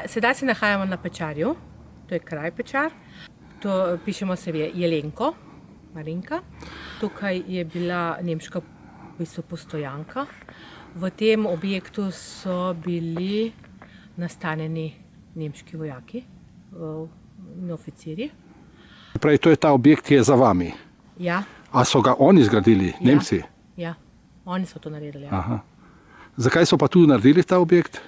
Sedaj se nahajamo na Pečarju, to je kraj Pečar. To pišemo se Jelenko, Marinka. Tukaj je bila nemška postojanka. V tem objektu so bili nastanjeni nemški vojaki in oficirji. Pravi, to je ta objekt, ki je za vami? Ja. A so ga oni zgradili, Nemci? Ja, oni so to naredili. Ja. Aha. Zakaj so pa tu naredili ta objekt?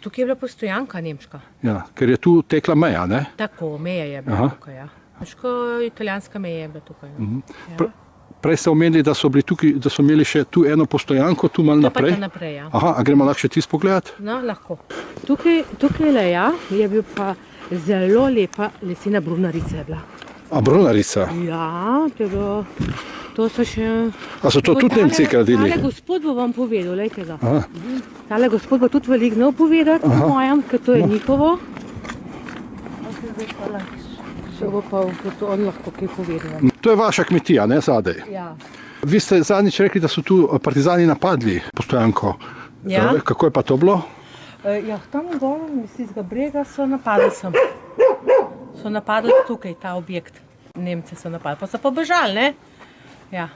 Tukaj je bila postojanka nemška. Ja, ker je tu tekla meja, ne? Tako, meja je bila tukaj, ja. Nemško-italijanska meja je bila tukaj. Ja. Prej ste omenili, da so bili tukaj, da so imeli še tu eno postojanko, tu malo naprej. To pa naprej, ja. Aha, a gremo lahko še tisto pogledat? No, lahko. Tukaj je bil pa zelo lepa lesena brunarica je bila. A brunarica? Ja, to so še... A so to tudi Nemci gradili? Tale gospod bo vam povedal, lejte ga. Tale gospod bo tudi veliko znal povedati, po mojem, ker to je njihovo. Še bo pa on lahko kaj povedal. To je vaša kmetija, ne, zadaj? Ja. Vi ste zadnjič rekli, da so tu partizani napadli postojanko. Ja. Kako je pa to bilo? Ja, tam dol, iz tega brega so napadli sem. So napadli tukaj, ta objekt. Nemci so napadli, pa so pobežali, ne? Ja.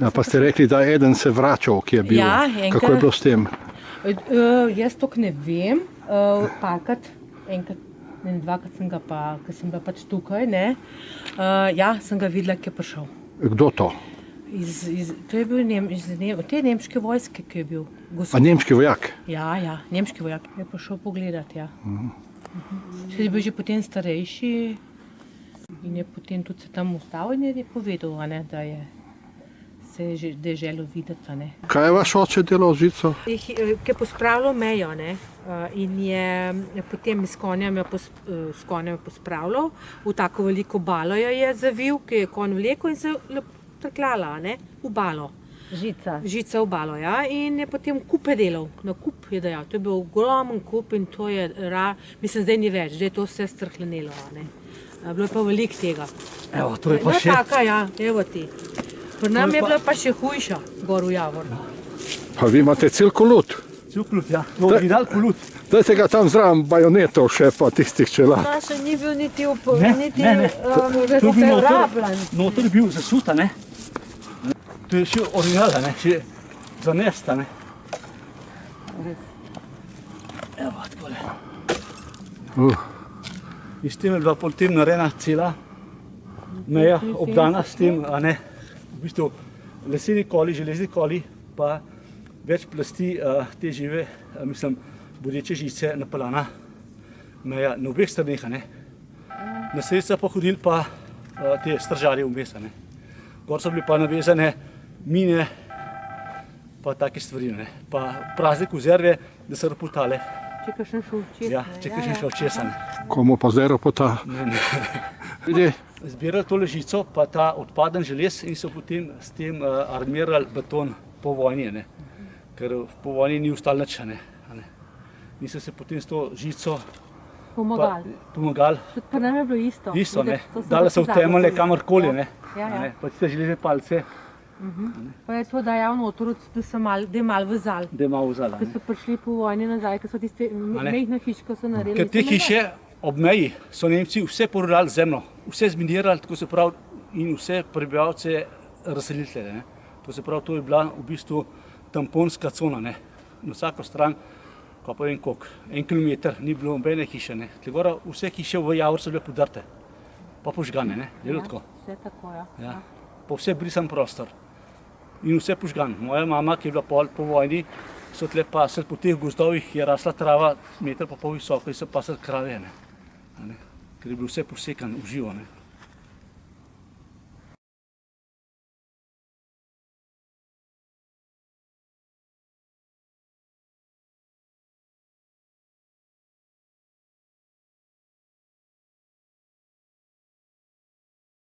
Ja, pa ste rekli, da eden se vračal, ki je bil. Ja, Kako je bilo s tem? Jaz toliko ne vem. Parkrat, enkrat, dvakrat sem ga pa, ker sem bila pač tukaj, ne. Ja, sem ga videla, ki je prišel. Kdo to? To je bil te nemške vojske, ki je bil. A nemški vojak? Ja, nemški vojak je prišel pogledati, ja. Še je bil že potem starejši in je potem tudi se tam ostal in je povedal, da je želel videti. Kaj je vaš oče delal z žico? Ki je pospravljal mejo, ne, in je potem s konjem pospravljal, v tako veliko balo jo je zavil, ki je konj vlekel in se trkljala, ne, v balo. Žica v balo, ja, in je potem kupe delal, na kup je dejal, to je bil ogromen kup in to je, mislim, zdaj ni več, zdaj je to vse strhlenelo, ne. Bilo je pa veliko tega. Evo, to je pa še... Taka, ja, evo ti. Pri nam je bila pa še hujša, gor v Javor. Pa vi imate cel kolut? Cel kolut, ja, original kolut. Dajte ga tam zraven bajonetov še pa tistih čelad. Naša ni bil niti rabljen. Noter je bil zasuta, ne. To je še original, ne, še zanesta, ne. Evo, takole. In s tem je bila potem narejena cela meja, obdana s tem, a ne, v bistvu leseni koli, železni koli, pa več plasti te žive, mislim, bodeče žice napeljana meja na obeh straneh, a ne. Na sredstva pa hodili pa te stržarje vmes, a ne. Gor so bili pa navezane mine, pa take stvari, ne. Pa prazne konzerve, da so rapotale. Če kakšen šel česa. Ja, če kakšen šel česa, ne. Komu pa zdaj rapota? Ne. Zbirali tole žico, pa ta odpaden želez in so potem s tem armirali beton po vojni, ne. Ker po vojni ni ostalo nič, ne. In so se potem s to žico pomagali. Tudi pa nam je bilo isto. Isto, ne. Dale so v temelje kamorkoli, ne. Ja. Pa tiste železne palce. Pa je to dajal noter, da je malo vzal. Da je malo vzal, ne. Ko so prišli po vojni nazaj, ko so tiste mejne hiške so naredili. Ker te hiše ob meji so Nemci vse porodali zemljo, vse zminirali, tako se pravi, in vse prebivalce razselili, ne. To se pravi, to je bila v bistvu tamponska cona, ne. Na vsako stran, ko pa vem koliko, 1 kilometer, ni bilo nobene hiše, ne. Tlegora vse hiše v Javor so bile podrte, pa požgane, ne. Je bilo tako. Vse tako, ja. Pa vse brisan prostor. In vse požgan. Moja mama, ki je bila po vojni, so tle pasali po teh gozdovih, je rasla trava meter pa pol visoko in so pasali krave, ne. Ker je bilo vse posekano v živo, ne.